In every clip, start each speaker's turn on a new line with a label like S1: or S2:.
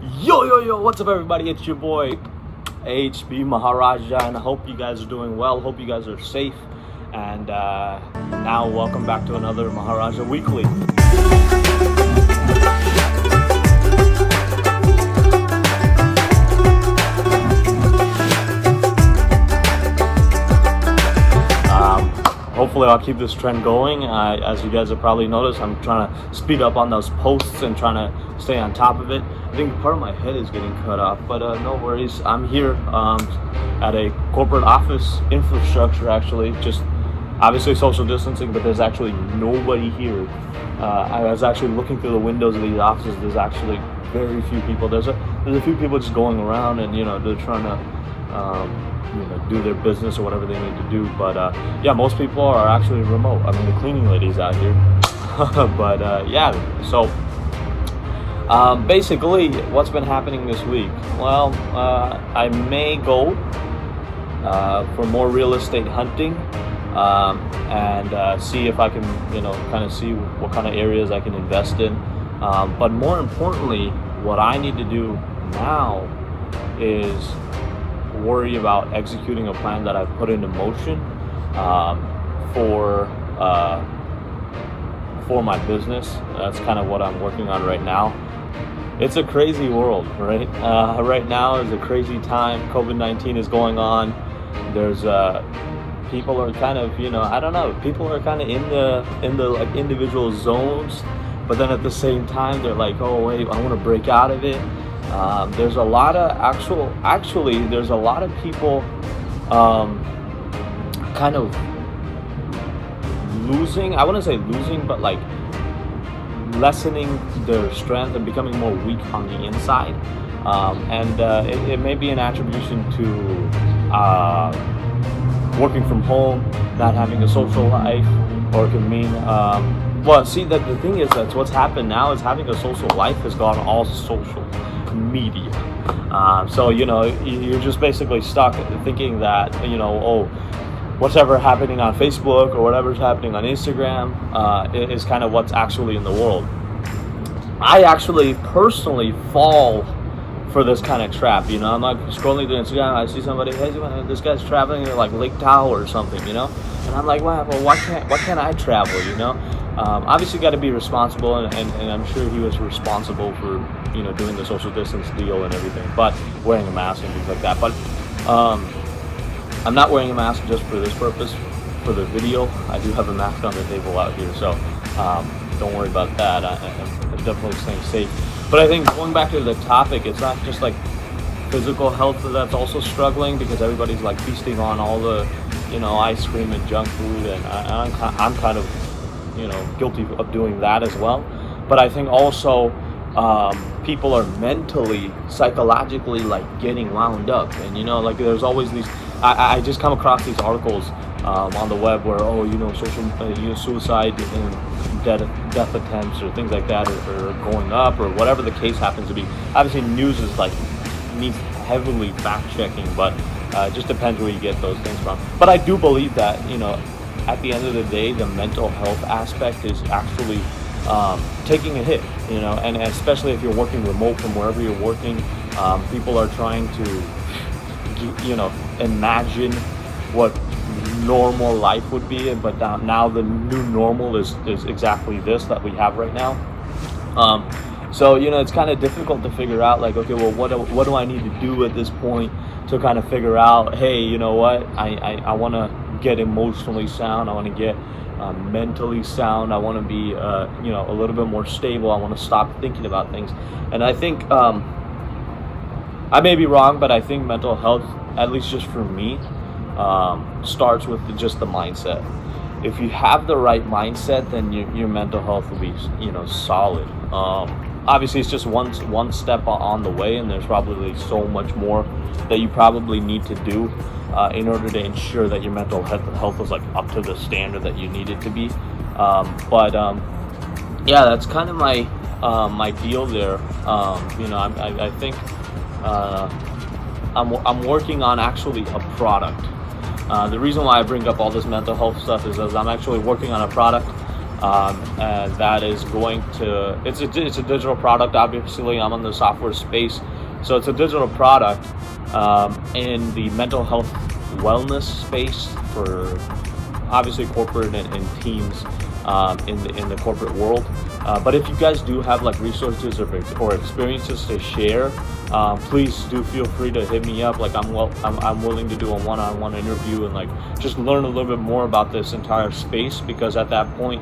S1: Yo, what's up everybody? It's your boy HB Maharaja, and I hope you guys are doing well. Hope you guys are safe. And now welcome back to another Maharaja Weekly. Hopefully I'll keep this trend going. As you guys have probably noticed, I'm trying to speed up on those posts and trying to stay on top of it. I think part of my head is getting cut off, but no worries. I'm here at a corporate office infrastructure, actually, just obviously social distancing, but there's actually nobody here. I was actually looking through the windows of these offices. There's actually very few people. There's a few people just going around, and they're trying to do their business or whatever they need to do. But yeah, most people are actually remote. I mean, the cleaning lady's out here. But yeah, so basically what's been happening this week? Well, I may go for more real estate hunting and see if I can kind of see what kind of areas I can invest in. But more importantly, what I need to do now is worry about executing a plan that I've put into motion for my business. That's kind of what I'm working on right now. It's a crazy world, right? Right now is a crazy time. COVID-19 is going on. There's people are kind of I don't know. People are kind of in the like individual zones, but then at the same time they're like, oh wait, I want to break out of it. There's a lot of there's a lot of people kind of losing, I wouldn't say losing, but like lessening their strength and becoming more weak on the inside. And it may be an attribution to working from home, not having a social life, or it can mean well, see, that the thing is that what's happened now is having a social life has gone all social media. So you're just basically stuck thinking that what's ever happening on Facebook or whatever's happening on Instagram is kind of what's actually in the world. I actually personally fall for this kind of trap. I'm like scrolling through Instagram, I see somebody, hey, this guy's traveling to like Lake Tahoe or something, and I'm like, wow, well, why can't I travel? Obviously got to be responsible, and I'm sure he was responsible for doing the social distance deal and everything, but wearing a mask and things like that. But I'm not wearing a mask just for this purpose. For the video, I do have a mask on the table out here, so don't worry about that. I'm definitely staying safe. But I think going back to the topic, it's not just like physical health that's also struggling, because everybody's like feasting on all the ice cream and junk food, and I'm kind of guilty of doing that as well. But I think also people are mentally, psychologically like getting wound up, and like there's always these. I just come across these articles on the web where social suicide and death attempts or things like that are going up, or whatever the case happens to be. Obviously, news is like needs heavily fact checking, but it just depends where you get those things from. But I do believe that at the end of the day, the mental health aspect is actually taking a hit, and especially if you're working remote from wherever you're working, people are trying to, imagine what normal life would be, but now the new normal is exactly this that we have right now. So it's kind of difficult to figure out, like, okay, well, what do I need to do at this point to kind of figure out, hey, you know what, I want to get emotionally sound, I want to get mentally sound, I want to be a little bit more stable, I want to stop thinking about things. And I think I may be wrong, but I think mental health, at least just for me, starts with just the mindset. If you have the right mindset, then your mental health will be solid. Obviously it's just one step on the way, and there's probably so much more that you probably need to do in order to ensure that your mental health is like up to the standard that you need it to be. But yeah, that's kind of my deal there. I think I'm working on actually a product. The reason why I bring up all this mental health stuff is as I'm actually working on a product that is going to, it's a digital product. Obviously, I'm in the software space, so it's a digital product in the mental health wellness space for obviously corporate and teams in the corporate world. But if you guys do have like resources or experiences to share, please do feel free to hit me up. Like I'm willing to do a one-on-one interview and like just learn a little bit more about this entire space, because at that point,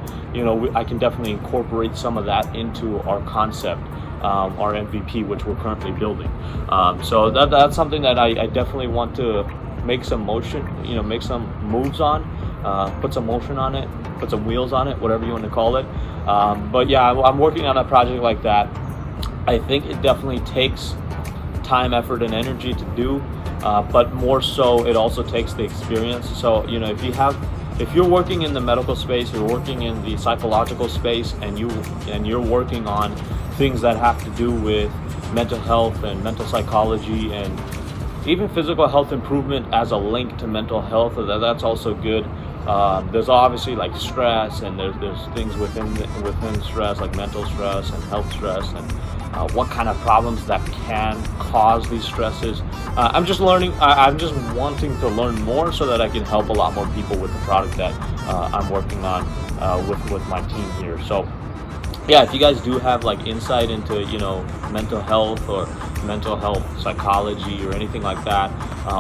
S1: I can definitely incorporate some of that into our concept, our MVP, which we're currently building. So that's something that I definitely want to make some motion, make some moves on, put some motion on it, put some wheels on it, whatever you want to call it. But yeah, I'm working on a project like that. I think it definitely takes time, effort, and energy to do, but more so it also takes the experience. So if you're working in the medical space, you're working in the psychological space, and you're working on things that have to do with mental health and mental psychology and even physical health improvement as a link to mental health, that's also good. There's obviously like stress, and there's things within stress, like mental stress and health stress, and what kind of problems that can cause these stresses. I'm just learning. I'm just wanting to learn more so that I can help a lot more people with the product that I'm working on with my team here. So yeah, if you guys do have like insight into mental health or mental health psychology or anything like that,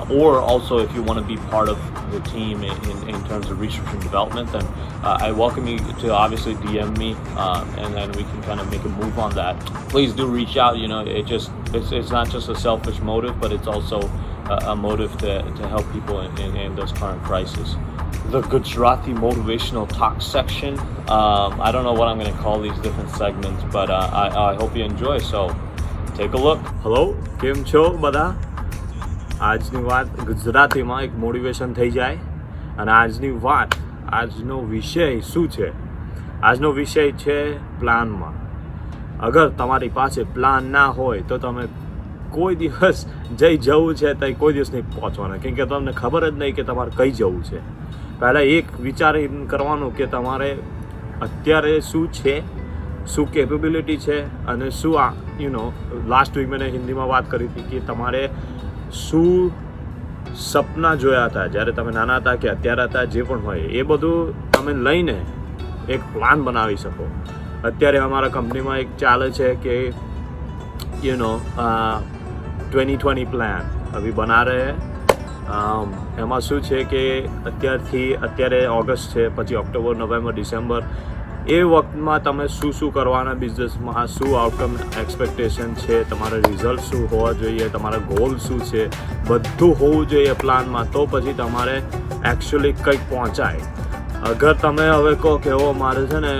S1: or also if you want to be part of the team in terms of research and development, then I welcome you to obviously DM me, and then we can kind of make a move on that. Please do reach out. It's not just a selfish motive, but it's also a motive to help people in this current crisis. The Gujarati motivational talk section. I don't know what I'm going to call these different segments, but I hope you enjoy. So take a look. Hello, કેમ છો બધા? આજની વાત ગુજરાતીમાં એક motivation થઈ જાય. અને આજનો વિષય શું છે? આજનો વિષય છે પ્લાનમાં. અગર તમારી પાસે પ્લાન ના હોય તો તમે કોઈ દિવસ જવું છે તો કોઈ દિવસ નહીં પહોંચવાના, કેમ કે તમને ખબર જ નહીં કે તમારે કઈ જવું છે. પહેલાં એક વિચાર કરવાનું કે તમારે અત્યારે શું છે, શું કેપેબિલિટી છે, અને શું લાસ્ટ વીક મેં હિન્દીમાં વાત કરી હતી કે તમારે શું સપના જોયા હતા જ્યારે તમે નાના હતા કે અત્યારે હતા, જે પણ હોય એ બધું તમે લઈને એક પ્લાન બનાવી શકો. અત્યારે અમારા કંપનીમાં એક ચાલે છે કે 2020 પ્લાન અભી બના રહે. એમાં શું છે કે અત્યારે ઓગસ્ટ છે, પછી ઓક્ટોબર, નવેમ્બર, ડિસેમ્બર, એ વખતમાં તમે શું કરવાના બિઝનેસમાં, શું આઉટકમ એક્સપેક્ટેશન છે, તમારા રિઝલ્ટ શું હોવા જોઈએ, તમારા ગોલ શું છે, બધું હોવું જોઈએ પ્લાનમાં. તો પછી તમારે એકચ્યુઅલી કંઈક પહોંચાય. અગર તમે હવે કહો કે મારે છે ને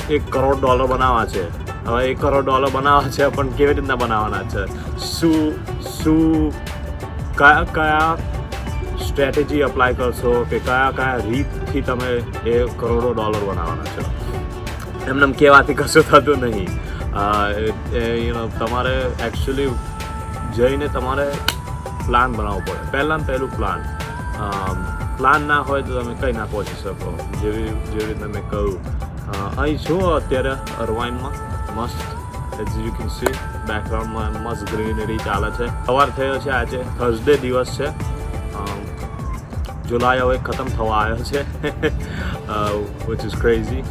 S1: $1 કરોડ બનાવવા છે, હવે $1 કરોડ બનાવવા છે, પણ કેવી રીતના બનાવવાના છે, કયા સ્ટ્રેટેજી અપ્લાય કરશો, કે કયા રીતથી તમે $1 કરોડો બનાવવાના છો. એમને કહેવાથી કશું થતું નહીં. તમારે એકચ્યુઅલી જઈને તમારે પ્લાન બનાવવો પડે. પહેલું પ્લાન ના હોય તો તમે કંઈ ના પહોંચી શકો. જેવી રીતના મેં કહ્યું, અહીં છું અત્યારે અરવાઈનમાં, મસ્ત એઝ યુ કેન સી બેકગ્રાઉન્ડમાં મસ્ત ગ્રીનરી ચાલે છે. સવાર થયો છે, આજે થર્સડે દિવસ છે. જુલાઈ હવે ખતમ થવા આવ્યો છે, which is crazy.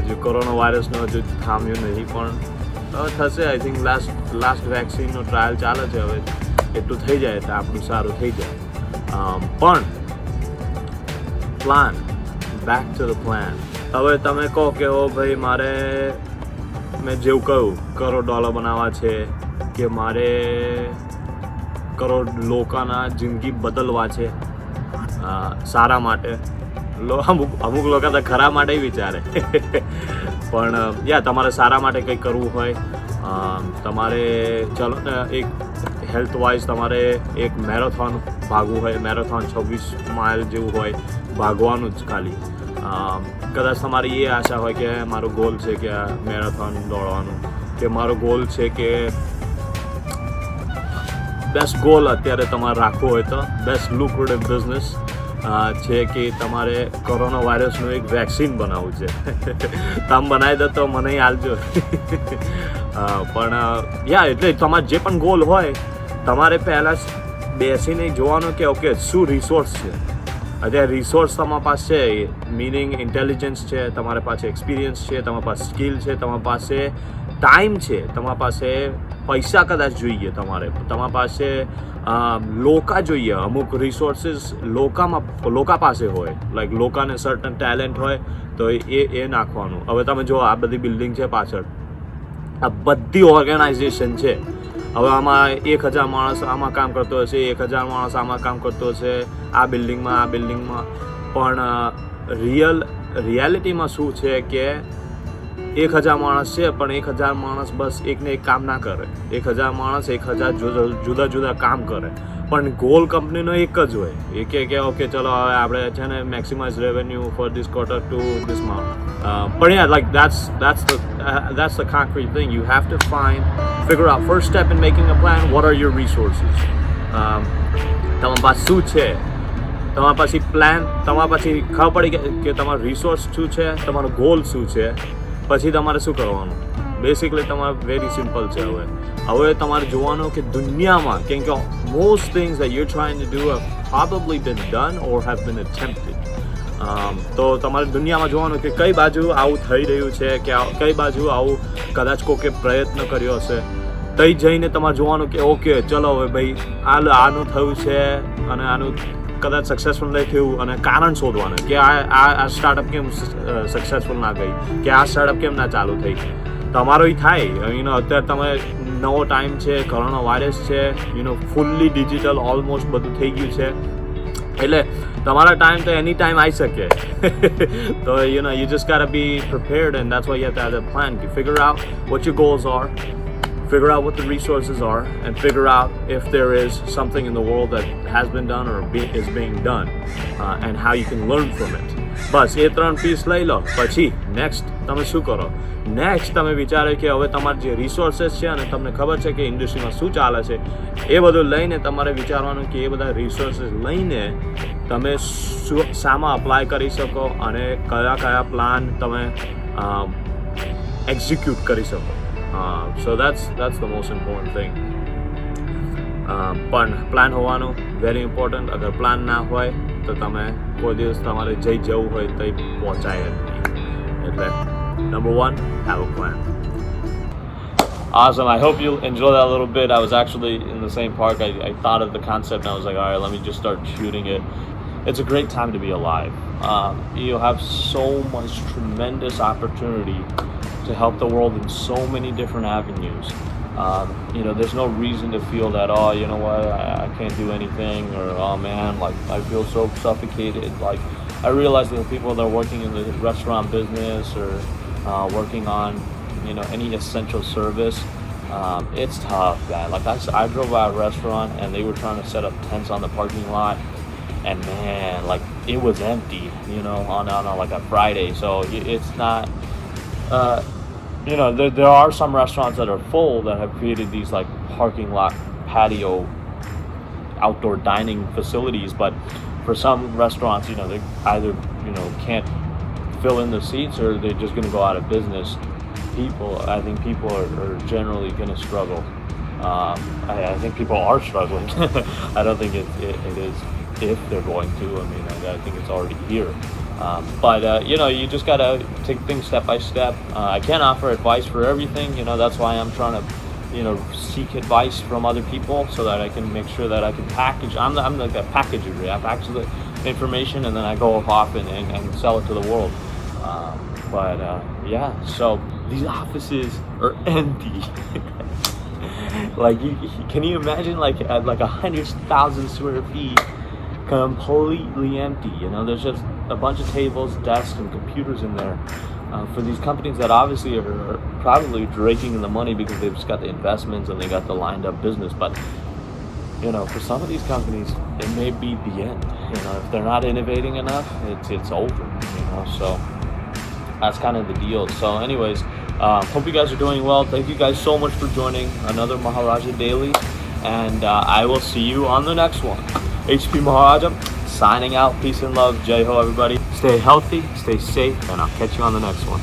S1: હજુ કોરોના વાયરસનો હજુ થામ્યું નહીં, પણ હવે થશે. આઈ થિંક લાસ્ટ વેક્સિનનો ટ્રાયલ ચાલે છે. હવે એટલું થઈ જાય તો આપણું સારું થઈ જાય. પણ plan, back to the plan. હવે તમે કહો કે ભાઈ મારે, મેં જેવું કહ્યું, $1 કરોડ બનાવવા છે, કે મારે કરોડ લોકોના જિંદગી બદલવા છે સારા માટે. અમુક લોકો તો ખરા માટે વિચારે, પણ તમારે સારા માટે કંઈક કરવું હોય, તમારે ચલો ને એક હેલ્થ વાઇઝ તમારે એક મેરેથોન ભાગવું હોય, મેરેથોન 26 માઇલ જેવું હોય, ભાગવાનું જ ખાલી. કદાચ તમારી એ આશા હોય કે મારો ગોલ છે કે મેરેથોન દોડવાનું, કે મારો ગોલ છે કે બેસ્ટ ગોલ અત્યારે તમારે રાખવો હોય તો બેસ્ટ લુક્રેટિવ બિઝનેસ છે કે તમારે કોરોના વાયરસનું એક વેક્સિન બનાવવું છે. તમે બનાવી દો તો મને હાલજો. પણ એટલે તમારે જે પણ ગોલ હોય તમારે પહેલાં બેસીને જોવાનું કે ઓકે શું રિસોર્સ છે. અત્યારે રિસોર્સ તમારા પાસે છે, મિનિંગ ઇન્ટેલિજન્સ છે, તમારી પાસે એક્સપિરિયન્સ છે, તમારી પાસે સ્કિલ છે, તમારી પાસે ટાઈમ છે, તમારી પાસે પૈસા કદાચ જોઈએ, તમારી પાસે લોકા જોઈએ. અમુક રિસોર્સિસ લોકા પાસે હોય, લાઈક લોકાને સર્ટન ટેલેન્ટ હોય તો એ નાખવાનું. હવે તમે જો આ બધી બિલ્ડિંગ છે પાછળ, આ બધી ઓર્ગેનાઇઝેશન છે. હવે આમાં 1000 માણસ આમાં કામ કરતો હશે, 1000 માણસ આમાં કામ કરતો હશે, આ બિલ્ડિંગમાં. પણ રિયાલિટીમાં શું છે કે 1000 માણસ છે, પણ 1000 માણસ બસ એકને એક કામ ના કરે. 1000 માણસ 1000 જુદા જુદા કામ કરે, પણ ગોલ કંપનીનો એક જ હોય. એ કે ઓકે ચલો હવે આપણે છે ને maximise revenue for this quarter to this mount. But yeah, like that's the concrete thing. You have to figure out first step in making a plan. What are your resources? તમારી પાસે શું છે, તમારા પછી પ્લાન, તમારા પછી ખબર પડી કે તમારો રિસોર્સ શું છે, તમારો ગોલ શું છે, પછી તમારે શું કરવાનું. બેસિકલી તમારે વેરી સિમ્પલ છે. હવે તમારે જોવાનું કે દુનિયામાં, કેમ કે most things that you're trying to do have probably been done or have been attempted. તો તમારે દુનિયામાં જોવાનું કે કઈ બાજુ આવું થઈ રહ્યું છે, કે કઈ બાજુ આવું કદાચ કોકે પ્રયત્ન કર્યો હશે. તઈ જઈને તમારે જોવાનું કે ઓકે ચલો હવે ભાઈ આનું થયું છે અને આનું કદાચ સક્સેસફુલ નહીં થયું, અને કારણ શોધવાનું કે આ સ્ટાર્ટઅપ કેમ સક્સેસફુલ ના ગઈ, કે આ સ્ટાર્ટઅપ કેમ ના ચાલુ થઈ. તમારો થાય અત્યારે તમે નવો ટાઈમ છે, કોરોના વાયરસ છે, ફૂલ્લી ડિજિટલ ઓલમોસ્ટ બધું થઈ ગયું છે. એટલે તમારા ટાઈમ તો એની ટાઈમ આવી શકે. તો you just gotta be prepared, and that's why you have to have a plan. You figure out what your goals are, figure out what the resources are, and figure out if there is something in the world that has been done or is being done, and how you can learn from it. બસ એ 3 piece લઈ લો. પછી next તમે શું કરો? Next તમે વિચારો કે હવે તમારા જે રિસોર્सेस છે અને તમને ખબર છે કે ઇન્ડસ્ટ્રીમાં શું ચાલે છે, એ બધું લઈને તમારે વિચારવાનું કે એ બધા રિસોર્सेस લઈને તમે શામાં અપ્લાય કરી શકો અને કયા પ્લાન તમે એક્ઝિક્યુટ કરી શકો. So that's the most important thing. પણ પ્લાન હોવાનું વેરી ઇમ્પોર્ટન્ટ. અગર પ્લાન ના હોય તો તમે કોઈ દિવસ તમારે જવું હોય તો પહોંચાય જ નહીં. એટલે number 1, have a plan. Awesome. I hope you enjoy that a little bit. I was actually in the same park. I thought of the concept and I was like, all right, let me just start shooting it. It's a great time to be alive. You have so much tremendous opportunity to help the world in so many different avenues. There's no reason to feel that, oh, you know what, I can't do anything, or oh man, like I feel so suffocated. Like I realize that the people that are working in the restaurant business or working on any essential service, it's tough, man. Like I drove by a restaurant and they were trying to set up tents on the parking lot, and man, like it was empty, on like a Friday. So it's not there are some restaurants that are full that have created these like parking lot patio outdoor dining facilities, but for some restaurants they either can't fill in the seats or they're just going to go out of business. I think people are generally going to struggle. I think people are struggling. I don't think it is if they're going to. I mean, I think it's already here. But you just gotta take things step by step. I can't offer advice for everything. That's why I'm trying to seek advice from other people so that I can make sure that I can package. I'm like a packager. I package the information and then I go off and sell it to the world. So these offices are empty. Like can you imagine like at like 100,000 square feet, completely empty? There's just a bunch of tables, desks, and computers in there for these companies that obviously are probably raking in the money because they've just got the investments and they got the lined up business. But for some of these companies, it may be the end. If they're not innovating enough, it's over. So that's kind of the deal. So anyways, hope you guys are doing well. Thank you guys so much for joining another Maharaja Daily, and I will see you on the next one. HP Maharaja Signing out. Peace and love. Jai ho, everybody. Stay healthy, stay safe, and I'll catch you on the next one.